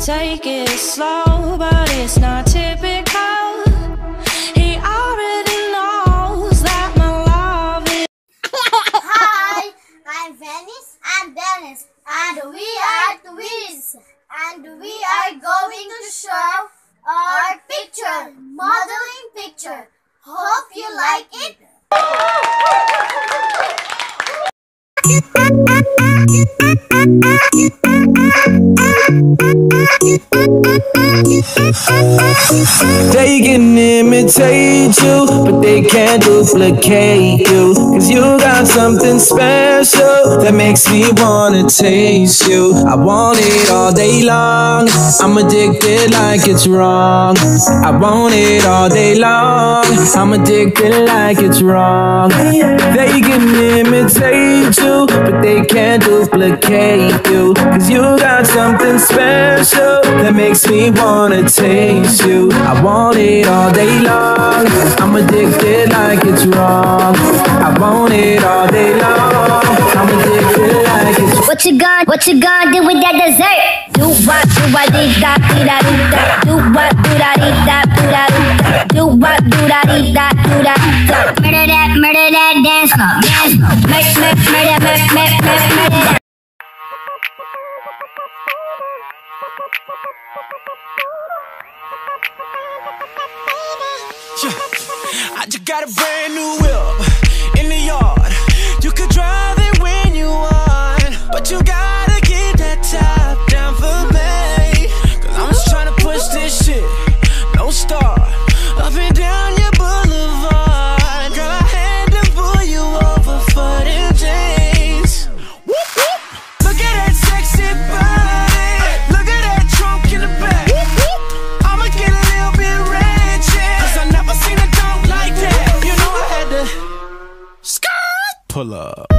Take it slow, but it's not typical. He already knows that my love is. Hi, I'm Venice and Dennis, and we are twins, and we are going to show our picture, modeling picture. Hope you like it. They can imitate you, but they can't duplicate you. Cause you got something special that makes me wanna taste you. I want it all day long, I'm addicted like it's wrong. I want it all day long, I'm addicted like it's wrong. They can imitate you, but they can't duplicate you. Cause you got something special that makes me wanna taste you. I want it all day long, I'm addicted like it's wrong. I want it all day long, I'm addicted like it's wrong. What you gonna do with that dessert? Do what, dee da, dee da, dee da. Do what, do da, dee da, dee da. Do what, do da, dee da, dee da. Murder that dance floor, dance floor. Murder that. I just got a brand new whip in the yard. You could drive it when you want, but you gotta keep that top down for me. Cause I'm just tryna push this shit, no stop, up and down your boulevard. Girl, I had to pull you over for them jeans. Whoop, whoop. Look at that sexy body, look at that trunk in the back. Whoop, whoop. I'ma get a little bit ratchet, cause I never seen a dog like that. You know I had to pull up.